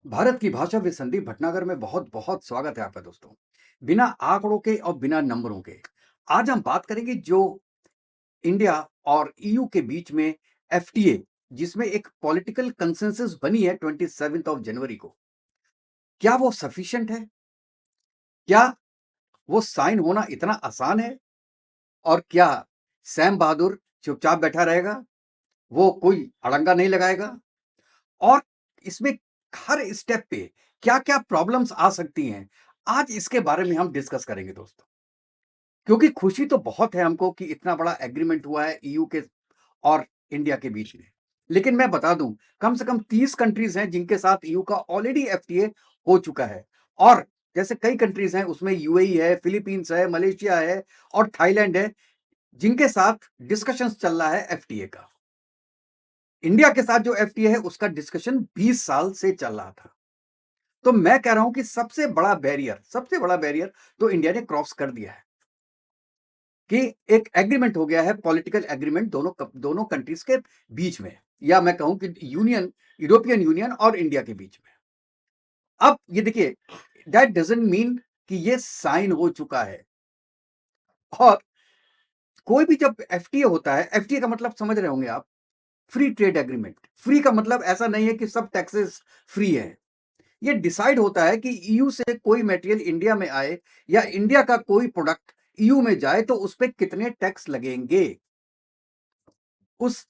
भारत की भाषा में संदीप भटनागर में बहुत बहुत स्वागत है आपका दोस्तों। बिना आंकड़ों के और बिना नंबरों के आज हम बात करेंगे जो इंडिया और ईयू के बीच में एफटीए जिसमें एक पॉलिटिकल कंसेंसस बनी है 27 ऑफ जनवरी को। क्या वो सफिशिएंट है? क्या वो साइन होना इतना आसान है? और क्या सैम बहादुर चुपचाप बैठा रहेगा? वो कोई अड़ंगा नहीं लगाएगा? और इसमें हर स्टेप पे क्या-क्या प्रॉब्लम्स आ सकती हैं, आज इसके बारे में हम डिस्कस करेंगे दोस्तों। क्योंकि खुशी तो बहुत है हमको कि इतना बड़ा एग्रीमेंट हुआ है ईयू के और इंडिया के बीच में। लेकिन मैं बता दूं, कम से कम 30 कंट्रीज हैं जिनके साथ ईयू का ऑलरेडी एफटीए हो चुका है। और जैसे कई कंट्रीज हैं उसमें यूएई है, फिलीपींस है, मलेशिया है और थाईलैंड है, जिनके साथ डिस्कशंस चल रहा है एफटीए का। इंडिया के साथ जो एफटीए है उसका डिस्कशन 20 साल से चल रहा था। तो मैं कह रहा हूं कि सबसे बड़ा बैरियर तो इंडिया ने क्रॉस कर दिया है कि एक एग्रीमेंट हो गया है, पॉलिटिकल एग्रीमेंट दोनों कंट्रीज के बीच में, या मैं कहूं कि यूरोपियन यूनियन और इंडिया के बीच में। अब ये देखिए, दैट डजंट मीन कि ये साइन हो चुका है। और कोई भी जब एफटीए होता है, एफटीए का मतलब समझ रहे होंगे आप, फ्री ट्रेड एग्रीमेंट। फ्री का मतलब ऐसा नहीं है कि सब टैक्सेस फ्री है। ये डिसाइड होता है कि ईयू से कोई मटेरियल इंडिया में आए या इंडिया का कोई प्रोडक्ट ईयू में जाए तो उस पे कितने टैक्स लगेंगे उस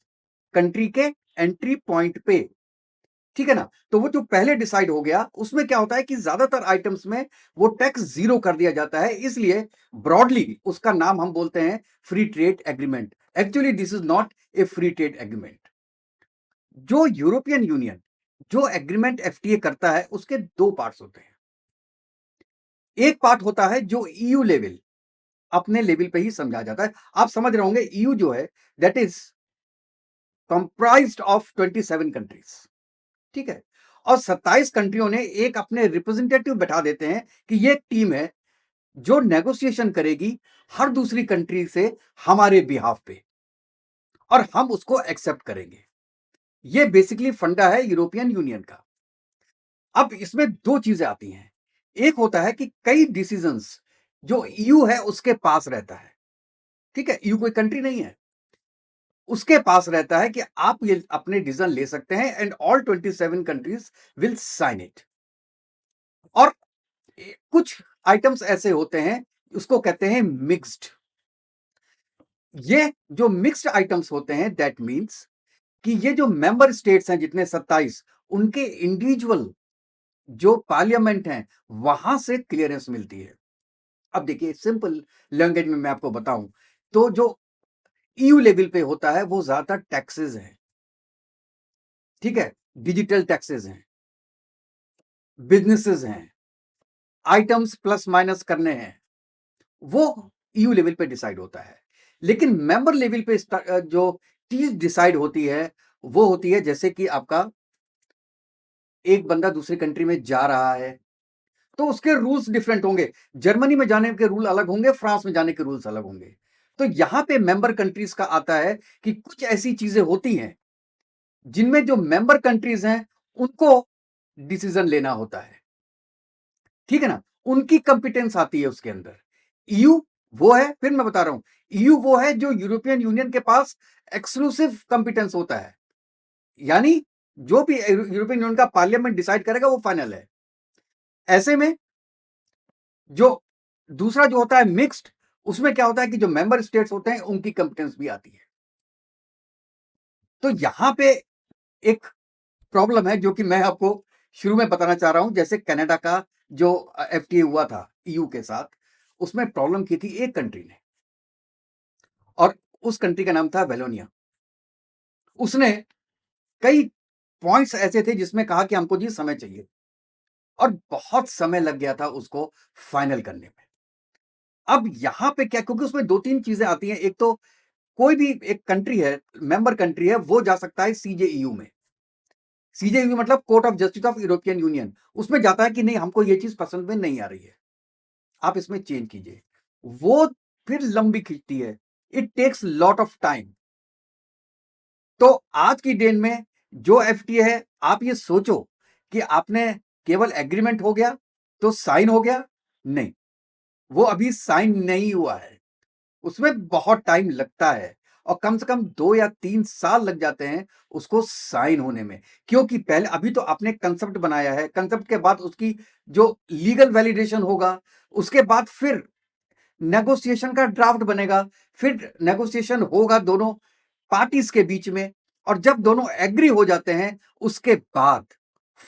कंट्री के एंट्री पॉइंट पे। ठीक है ना? तो वो जो पहले डिसाइड हो गया उसमें क्या होता है कि ज्यादातर आइटम्स में वो टैक्स जीरो कर दिया जाता है। इसलिए ब्रॉडली उसका नाम हम बोलते हैं free trade agreement. Actually this is not a free trade agreement. जो यूरोपियन यूनियन जो एग्रीमेंट एफटीए करता है उसके दो पार्ट्स होते हैं। एक पार्ट होता है जो ईयू लेवल, अपने लेवल पे ही समझा जाता है। आप समझ रहे होंगे ईयू जो है that is comprised of 27 countries. ठीक है? और 27 कंट्रियों ने एक अपने रिप्रेजेंटेटिव बैठा देते हैं कि ये एक टीम है जो नेगोशिएशन करेगी हर दूसरी कंट्री से हमारे बिहाफ पे, और हम उसको एक्सेप्ट करेंगे। ये बेसिकली फंडा है यूरोपियन यूनियन का। अब इसमें दो चीजें आती हैं। एक होता है कि कई डिसीजंस जो ईयू है उसके पास रहता है। ठीक है? ईयू कोई कंट्री नहीं है, उसके पास रहता है कि आप ये अपने डिसीजन ले सकते हैं and all 27 countries will sign it. और कुछ आइटम्स ऐसे होते हैं, उसको कहते हैं मिक्स्ड। ये जो मिक्स्ड आइटम्स होते हैं दैट मींस कि ये जो मेंबर स्टेट्स हैं जितने 27, उनके इंडिविजुअल जो पार्लियामेंट हैं वहां से क्लियरेंस मिलती है। अब देखिए, सिंपल लैंग्वेज में मैं आपको बताऊं तो जो ईयू लेवल पे होता है वो ज्यादातर टैक्सेस हैं। ठीक है? डिजिटल टैक्सेस हैं, बिजनेसेस हैं, आइटम्स प्लस माइनस करने हैं, वो ईयू लेवल पे डिसाइड होता है। लेकिन मेंबर लेवल पे जो चीज डिसाइड होती है वो होती है, जैसे कि आपका एक बंदा दूसरी कंट्री में जा रहा है तो उसके रूल्स डिफरेंट होंगे। जर्मनी में जाने के रूल अलग होंगे, फ्रांस में जाने के रूल्स अलग होंगे। तो यहां पे मेंबर कंट्रीज का आता है कि कुछ ऐसी चीजें होती हैं जिनमें जो मेंबर कंट्रीज हैं उनको डिसीजन लेना होता है। ठीक है ना? उनकी कंपिटेंस आती है उसके अंदर। ईयू वो है, फिर मैं बता रहा हूं, ईयू वो है जो यूरोपियन यूनियन के पास एक्सक्लूसिव कंपिटेंस होता है। यानी जो भी यूरोपियन यूनियन का पार्लियामेंट डिसाइड करेगा वो फाइनल है। ऐसे में जो दूसरा जो होता है मिक्स्ड, उसमें क्या होता है कि जो मेंबर स्टेट्स होते हैं उनकी कंपिटेंस भी आती है। तो यहां पे एक प्रॉब्लम है जो कि मैं आपको शुरू में बताना चाह रहा हूं। जैसे कनाडा का जो एफटीए हुआ था ईयू के साथ, उसमें प्रॉब्लम की थी एक कंट्री ने, और उस कंट्री का नाम था वेलोनिया। उसने कई पॉइंट्स ऐसे थे जिसमें कहा कि हमको जी समय चाहिए, और बहुत समय लग गया था उसको फाइनल करने में। अब यहां पे क्या, क्योंकि उसमें दो तीन चीजें आती हैं। एक तो कोई भी एक कंट्री है, मेंबर कंट्री है, वो जा सकता है सीजेईयू में। सीजेईयू मतलब court of justice of European union. उसमें जाता है कि नहीं, हमको ये चीज पसंद में नहीं आ रही है, आप इसमें चेंज कीजिए। वो फिर लंबी खिंचती है, it takes lot of time. तो आज की डेट में जो एफटीए है, आप ये सोचो कि आपने केवल एग्रीमेंट हो गया तो साइन हो गया, नहीं, वो अभी साइन नहीं हुआ है, उसमें बहुत टाइम लगता है और कम से कम 2 या 3 साल लग जाते हैं उसको साइन होने में। क्योंकि पहले अभी तो आपने कंसेप्ट बनाया है, कंसेप्ट के बाद उसकी जो लीगल वैलिडेशन होगा, उसके बाद फिर नेगोशिएशन का ड्राफ्ट बनेगा, फिर नेगोशिएशन होगा दोनों पार्टीज के बीच में, और जब दोनों एग्री हो जाते हैं उसके बाद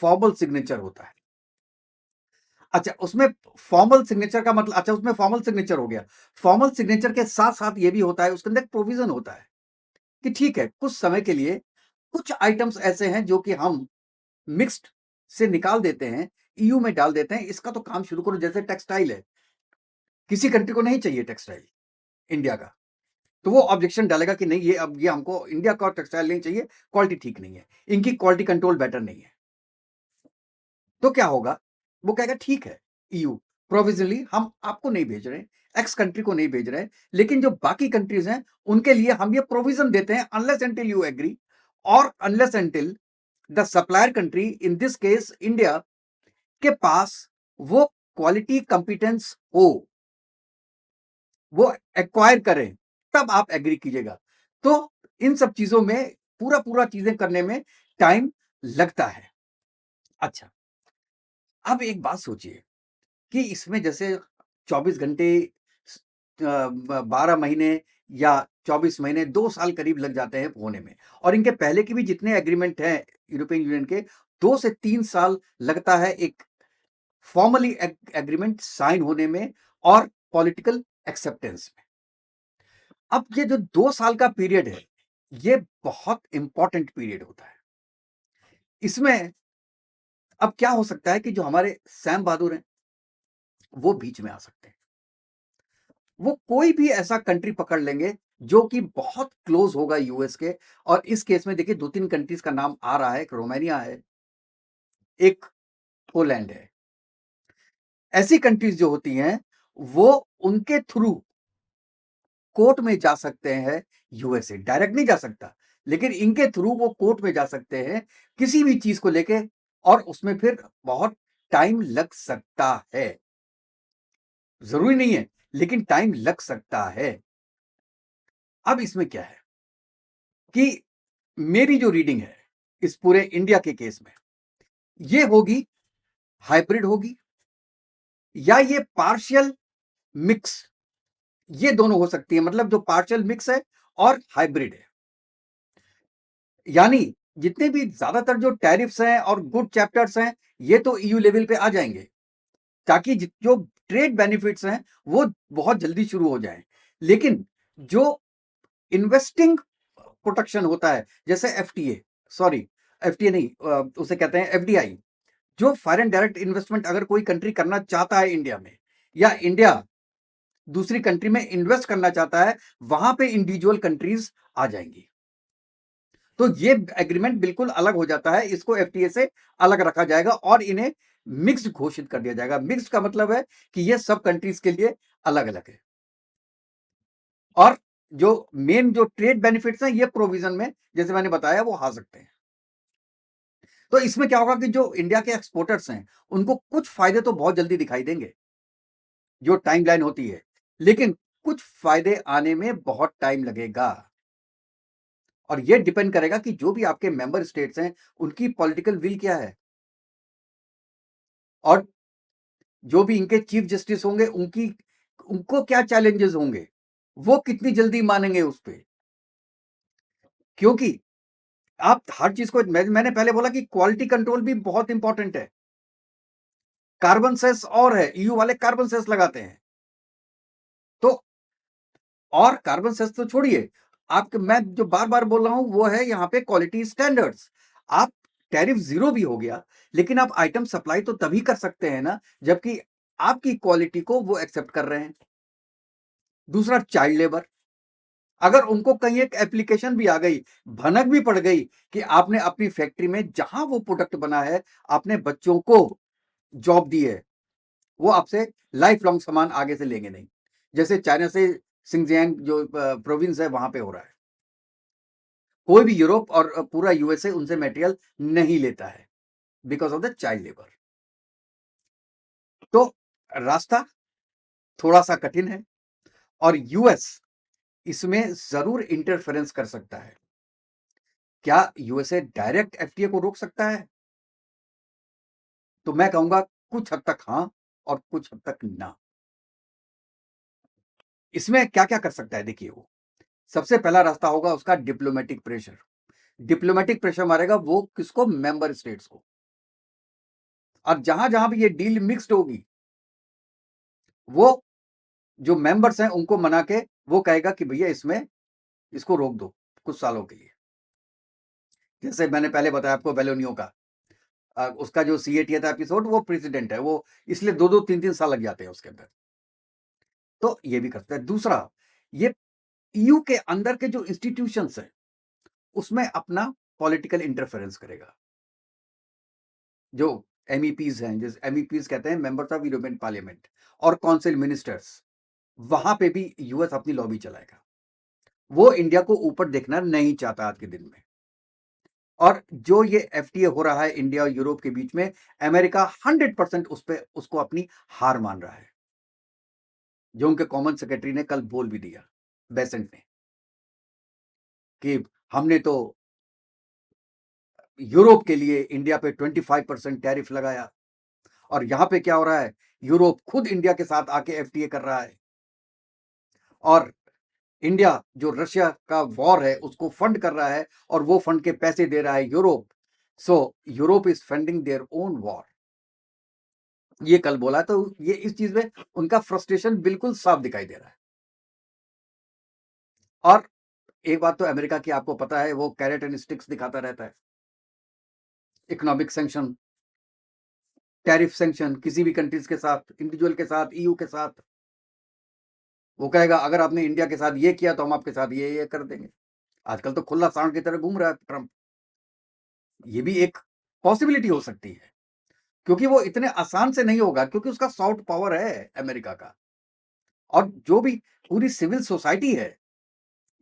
फॉर्मल सिग्नेचर होता है। अच्छा, उसमें फॉर्मल सिग्नेचर का मतलब, अच्छा उसमें फॉर्मल सिग्नेचर हो गया, फॉर्मल सिग्नेचर के साथ साथ ये भी होता है, उसके अंदर एक प्रोविजन होता है कि ठीक है, कुछ समय के लिए कुछ आइटम्स ऐसे हैं जो कि हम मिक्स्ड से निकाल देते हैं, ईयू में डाल देते हैं, इसका तो काम शुरू करो। जैसे टेक्सटाइल है, किसी कंट्री को नहीं चाहिए टेक्सटाइल इंडिया का, तो वो ऑब्जेक्शन डालेगा कि नहीं, ये अब ये हमको इंडिया का टेक्सटाइल नहीं चाहिए, क्वालिटी ठीक नहीं है, इनकी क्वालिटी कंट्रोल बेटर नहीं है। तो क्या होगा, वो कहेगा ठीक है, ईयू प्रोविजनली हम आपको नहीं भेज रहे, एक्स कंट्री को नहीं भेज रहे, लेकिन जो बाकी कंट्रीज हैं उनके लिए हम ये प्रोविजन देते हैं, अनलेस एंटिल यू एग्री, और unless until the supplier country, in this case India, के पास वो क्वालिटी कंपिटेंस हो, वो एक्वायर करें, तब आप एग्री कीजिएगा। तो इन सब चीजों में पूरा पूरा चीजें करने में टाइम लगता है। अच्छा, अब एक बात सोचिए कि इसमें जैसे 24 घंटे, 12 महीने या 24 महीने, 2 साल करीब लग जाते हैं होने में, और इनके पहले के भी जितने एग्रीमेंट हैं यूरोपियन यूनियन के, 2 से 3 साल लगता है एक फॉर्मली एग्रीमेंट साइन होने में और पॉलिटिकल एक्सेप्टेंस में। अब ये जो 2 साल का पीरियड है, ये बहुत इंपॉर्टेंट पीरियड होता है। इसमें अब क्या हो सकता है कि जो हमारे सैम बहादुर हैं वो बीच में आ सकते हैं, वो कोई भी ऐसा कंट्री पकड़ लेंगे जो कि बहुत क्लोज होगा यूएस के। और इस केस में देखिए 2-3 कंट्रीज का नाम आ रहा है, एक रोमानिया है, एक पोलैंड है। ऐसी कंट्रीज जो होती हैं वो उनके थ्रू कोर्ट में जा सकते हैं, यूएसए डायरेक्ट नहीं जा सकता, लेकिन इनके थ्रू वो कोर्ट में जा सकते हैं किसी भी चीज को लेके, और उसमें फिर बहुत टाइम लग सकता है, जरूरी नहीं है लेकिन टाइम लग सकता है। अब इसमें क्या है कि मेरी जो रीडिंग है इस पूरे इंडिया के केस में, ये होगी हाइब्रिड होगी, या ये पार्शियल मिक्स, ये दोनों हो सकती है, मतलब जो पार्शियल मिक्स है और हाइब्रिड है। यानी जितने भी ज्यादातर जो टैरिफ्स हैं और गुड चैप्टर्स हैं, ये तो ईयू लेवल पे आ जाएंगे, ताकि जो ट्रेड बेनिफिट्स हैं वो बहुत जल्दी शुरू हो जाएं। लेकिन जो इन्वेस्टिंग प्रोटेक्शन होता है, जैसे एफटीए, सॉरी एफटीए नहीं, उसे कहते हैं एफडीआई, जो फॉरेन डायरेक्ट इन्वेस्टमेंट अगर कोई कंट्री करना चाहता है इंडिया में, या इंडिया दूसरी कंट्री में इन्वेस्ट करना चाहता है, वहां पे इंडिविजुअल कंट्रीज आ जाएंगी। तो ये एग्रीमेंट बिल्कुल अलग हो जाता है, इसको एफटीए से अलग रखा जाएगा और इन्हें मिक्स्ड घोषित कर दिया जाएगा। मिक्स्ड का मतलब है कि ये सब कंट्रीज के लिए अलग अलग है, और जो मेन जो ट्रेड बेनिफिट्स हैं ये प्रोविजन में, जैसे मैंने बताया, वो आ सकते हैं। तो इसमें क्या होगा कि जो इंडिया के एक्सपोर्टर्स हैं उनको कुछ फायदे तो बहुत जल्दी दिखाई देंगे, जो टाइमलाइन होती है, लेकिन कुछ फायदे आने में बहुत टाइम लगेगा, और ये डिपेंड करेगा कि जो भी आपके मेंबर स्टेट्स हैं उनकी पॉलिटिकल विल क्या है, और जो भी इनके चीफ जस्टिस होंगे उनको क्या चैलेंजेस होंगे, वो कितनी जल्दी मानेंगे उस पे। क्योंकि आप हर चीज को, मैंने पहले बोला कि क्वालिटी कंट्रोल भी बहुत इंपॉर्टेंट है। कार्बन सेस और है, ईयू वाले कार्बन सेस लगाते हैं, तो और कार्बन सेस तो छोड़िए, आपके मैं जो बार बार बोल रहा हूं वो है यहां पे क्वालिटी स्टैंडर्ड्स। आप टैरिफ जीरो भी हो गया, लेकिन आप आइटम सप्लाई तो तभी कर सकते हैं ना जबकि आपकी क्वालिटी को वो एक्सेप्ट कर रहे हैं। दूसरा, चाइल्ड लेबर, अगर उनको कहीं एक एप्लीकेशन भी आ गई, भनक भी पड़ गई कि आपने अपनी फैक्ट्री में जहां वो प्रोडक्ट बना है आपने बच्चों को जॉब दी है, वो आपसे लाइफ लॉन्ग सामान आगे से लेंगे नहीं, जैसे चाइना से सिंगजियांग जो प्रोविंस है वहां पे हो रहा है। कोई भी यूरोप और पूरा यूएसए उनसे मटेरियल नहीं लेता है, because of the child labour. तो रास्ता थोड़ा सा कठिन है और यूएस इसमें जरूर इंटरफेरेंस कर सकता है। क्या यूएसए डायरेक्ट एफटीए को रोक सकता है? तो मैं कहूंगा कुछ हद तक हाँ और कुछ हद तक ना। इसमें क्या क्या कर सकता है, देखिए वो सबसे पहला रास्ता होगा उसका डिप्लोमेटिक प्रेशर। डिप्लोमेटिक प्रेशर मारेगा वो किसको? मेंबर स्टेट्स को। और जहां जहां भी ये डील मिक्स्ड होगी वो जो मेंबर्स हैं उनको मना के वो कहेगा कि भैया इसमें इसको रोक दो कुछ सालों के लिए। जैसे मैंने पहले बताया आपको वेलोनियो का, उसका जो सीएटीए था एपिसोड, वो प्रेसिडेंट है, वो इसलिए 2-2 3-3 साल लग जाते हैं उसके अंदर। तो ये भी कर सकता है। दूसरा, ये ईयू के अंदर के जो इंस्टीट्यूशंस हैं उसमें अपना पॉलिटिकल इंटरफेरेंस करेगा। जो एमईपीज हैं, जिस एमईपीज कहते हैं मेंबर्स ऑफ यूरोपियन पार्लियामेंट, और काउंसिल मिनिस्टर्स, वहां पे भी यूएस अपनी लॉबी चलाएगा। वो इंडिया को ऊपर देखना नहीं चाहता आज के दिन में। और जो ये एफटीए हो रहा है इंडिया और यूरोप के बीच में, अमेरिका 100% उस पे उसको अपनी हार मान रहा है, जो उनके कॉमन सेक्रेटरी ने कल बोल भी दिया, बेसेंट ने, कि हमने तो यूरोप के लिए इंडिया पे 25% टैरिफ लगाया और यहां पे क्या हो रहा है, यूरोप खुद इंडिया के साथ आके एफटीए कर रहा है और इंडिया जो रशिया का वॉर है उसको फंड कर रहा है और वो फंड के पैसे दे रहा है Europe. So Europe is funding their own war. ये कल बोला, तो ये इस चीज में उनका फ्रस्ट्रेशन बिल्कुल साफ दिखाई दे रहा है। और एक बात तो अमेरिका की आपको पता है, वो कैरेट एंड स्टिक्स दिखाता रहता है। इकोनॉमिक सैंक्शन, टैरिफ सैंक्शन, किसी भी कंट्रीज के साथ, इंडिविजुअल के साथ, ईयू के साथ, वो कहेगा अगर आपने इंडिया के साथ ये किया तो हम आपके साथ ये कर देंगे। आजकल तो खुला सांड की तरह घूम रहा है ट्रंप। ये भी एक पॉसिबिलिटी हो सकती है, क्योंकि वो इतने आसान से नहीं होगा, क्योंकि उसका सॉफ्ट पावर है अमेरिका का। और जो भी पूरी सिविल सोसाइटी है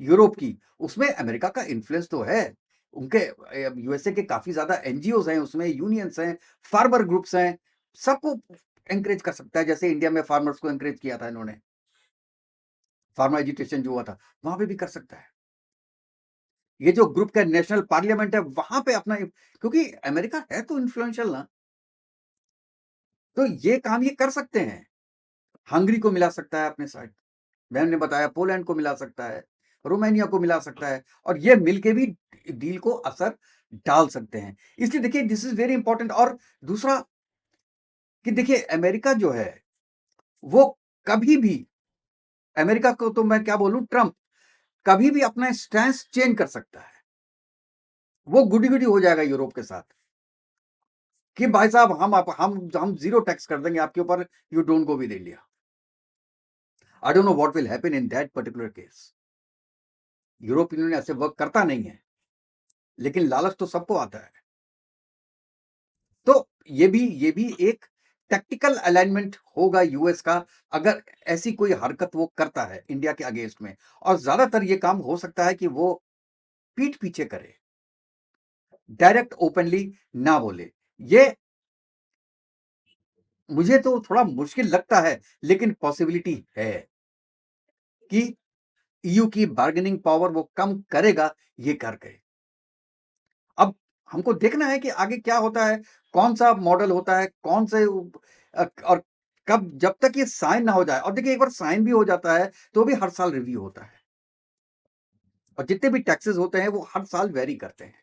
यूरोप की, उसमें अमेरिका का इन्फ्लुएंस तो है। उनके यूएसए के काफी ज्यादा एनजीओज हैं, उसमें यूनियंस हैं, फार्मर ग्रुप्स हैं, सबको एंकरेज कर सकता है। जैसे इंडिया में फार्मर्स को एंकरेज किया था इन्होंने, फार्मर एजुटेशन जो हुआ था, वहां पे भी कर सकता है। ये जो ग्रुप का नेशनल पार्लियामेंट है वहां पे अपना, क्योंकि अमेरिका है तो इन्फ्लुएंशियल ना, तो ये काम ये कर सकते हैं। हंगरी को मिला सकता है अपने साथ, मैंने बताया पोलैंड को मिला सकता है, रोमानिया को मिला सकता है, और ये मिलके भी डील को असर डाल सकते हैं। इसलिए देखिए दिस इज वेरी इंपॉर्टेंट। और दूसरा कि देखिए अमेरिका जो है वो कभी भी, अमेरिका को तो मैं क्या बोलूं, ट्रंप कभी भी अपना स्टैंस चेंज कर सकता है। वो गुडी गुडी हो जाएगा यूरोप के साथ कि भाई साहब हम जीरो टैक्स कर देंगे आपके ऊपर, you don't go with India. I don't know what will happen in that particular case. European union ऐसे वर्क करता नहीं है, लेकिन लालच तो सबको आता है। तो ये भी एक टैक्टिकल अलाइनमेंट होगा यूएस का, अगर ऐसी कोई हरकत वो करता है इंडिया के अगेंस्ट में। और ज्यादातर ये काम हो सकता है कि वो पीठ पीछे करे, डायरेक्ट ओपनली ना बोले। ये मुझे तो थोड़ा मुश्किल लगता है, लेकिन पॉसिबिलिटी है कि ईयू की बार्गेनिंग पावर वो कम करेगा ये करके। अब हमको देखना है कि आगे क्या होता है, कौन सा मॉडल होता है, कौन से और कब, जब तक ये साइन ना हो जाए। और देखिए एक बार साइन भी हो जाता है तो भी हर साल रिव्यू होता है, और जितने भी टैक्सेस होते हैं वो हर साल वेरी करते हैं।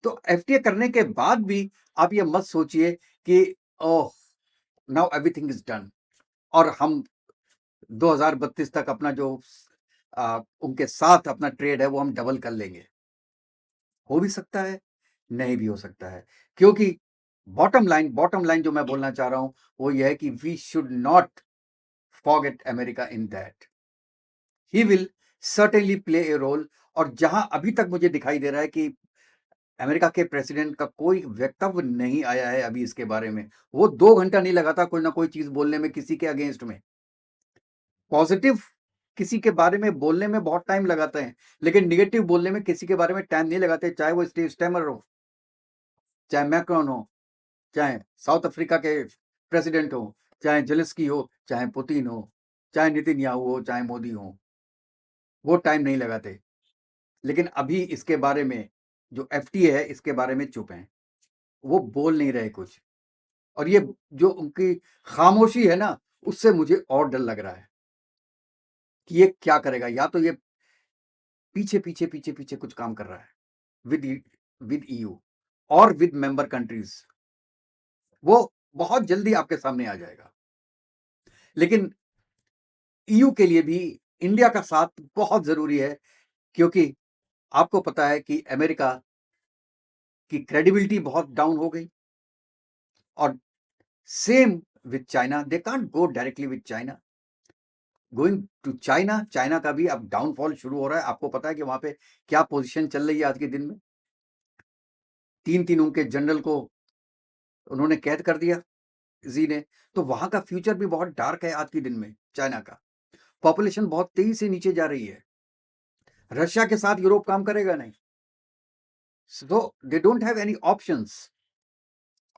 तो एफटीए करने के बाद भी आप ये मत सोचिए कि ओह नाउ एवरीथिंग इज डन और हम 2032 तक अपना जो उनके साथ अपना ट्रेड है वो हम डबल कर लेंगे। हो भी सकता है, नहीं भी हो सकता है, क्योंकि बॉटम लाइन जो मैं बोलना चाह रहा हूं वो ये है कि we should not forget America in that he will certainly play a role. और जहां अभी तक मुझे दिखाई दे रहा है कि अमेरिका के प्रेसिडेंट का कोई वक्तव्य नहीं आया है अभी इसके बारे में, वो 2 घंटा नहीं लगाता कोई ना कोई चीज बोलने में किसी के अगेंस्ट में। पॉजिटिव किसी के बारे में बोलने में बहुत टाइम लगाते हैं, लेकिन निगेटिव बोलने में किसी के बारे में टाइम नहीं लगाते, चाहे वो स्टेमर हो, चाहे मैक्रोन हो, चाहे साउथ अफ्रीका के प्रेसिडेंट हो, चाहे ज़ेलेंस्की हो, चाहे पुतिन हो, चाहे नेतन्याहू हो, चाहे मोदी हो, वो टाइम नहीं लगाते। लेकिन अभी इसके बारे में जो एफटीए है, इसके बारे में चुप हैं। वो बोल नहीं रहे कुछ, और ये जो उनकी खामोशी है ना, उससे मुझे और डर लग रहा है कि ये क्या करेगा। या तो ये पीछे कुछ काम कर रहा है विद ईयू और विद मेंबर कंट्रीज, वो बहुत जल्दी आपके सामने आ जाएगा। लेकिन ईयू के लिए भी इंडिया का साथ बहुत जरूरी है, क्योंकि आपको पता है कि अमेरिका की क्रेडिबिलिटी बहुत डाउन हो गई, और same with China, they can't go directly with China. Going to China, China का भी अब डाउनफॉल शुरू हो रहा है। आपको पता है कि वहां पे क्या पोजीशन चल रही है आज के दिन में। 3 उनके जनरल को उन्होंने कैद कर दिया जी ने। तो वहां का फ्यूचर भी बहुत डार्क है आज के दिन में। चाइना का पॉपुलेशन बहुत तेजी से नीचे जा रही है। रशिया के साथ यूरोप काम करेगा नहीं, so they don't have any options.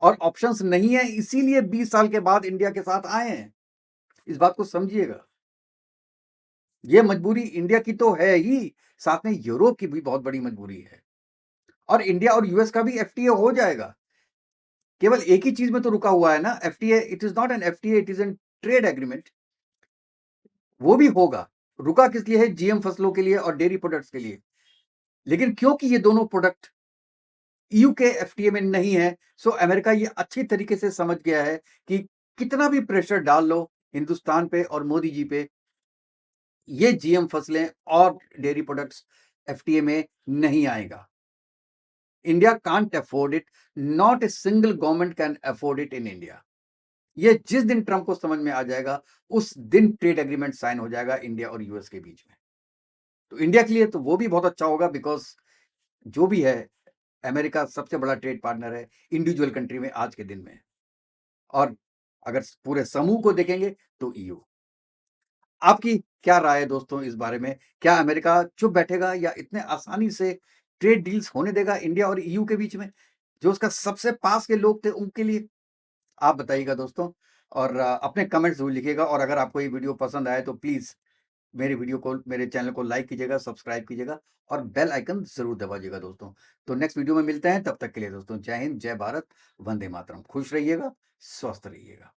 और ऑप्शंस नहीं है, इसीलिए 20 साल के बाद इंडिया के साथ आए हैं। इस बात को समझिएगा। ये मजबूरी इंडिया की तो है ही, साथ में यूरोप की भी बहुत बड़ी मजबूरी है। और इंडिया और यूएस का भी एफटीए हो जाएगा। केवल एक ही चीज में तो रुका हुआ है ना, FTA. It is not an FTA, it is an trade agreement. वो भी होगा। रुका किस लिए है? जीएम फसलों के लिए और डेयरी प्रोडक्ट्स के लिए। लेकिन क्योंकि ये दोनों प्रोडक्ट ईयू के एफटीए में नहीं है, सो अमेरिका ये अच्छी तरीके से समझ गया है कि कितना भी प्रेशर डाल लो हिंदुस्तान पे और मोदी जी पे, ये जीएम फसलें और डेयरी प्रोडक्ट्स एफटीए में नहीं आएगा। India can't afford it, not a single government can afford it in India. ये जिस दिन ट्रंप को समझ में आ जाएगा, उस दिन ट्रेड एग्रीमेंट साइन हो जाएगा इंडिया और यूएस के बीच में। तो इंडिया के लिए तो वो भी बहुत अच्छा होगा, बिकॉज जो भी है, अमेरिका सबसे बड़ा ट्रेड पार्टनर है इंडिविजुअल कंट्री में आज के दिन में। और अगर पूरे समूह को देखेंगे तो ईयू। आपकी क्या राय है दोस्तों इस बारे में? क्या अमेरिका चुप बैठेगा या इतने आसानी से ट्रेड डील्स होने देगा इंडिया और ईयू के बीच में, जो उसका सबसे पास के लोग थे उनके लिए? आप बताइएगा दोस्तों। और अपने कमेंट्स जरूर लिखिएगा। और अगर आपको ये वीडियो पसंद आए तो प्लीज मेरे चैनल को लाइक कीजिएगा, सब्सक्राइब कीजिएगा, और बेल आइकन जरूर दबाइएगा दोस्तों। तो नेक्स्ट वीडियो में मिलते हैं, तब तक के लिए दोस्तों जय हिंद, जय भारत, वंदे मातरम। खुश रहिएगा, स्वस्थ रहिएगा।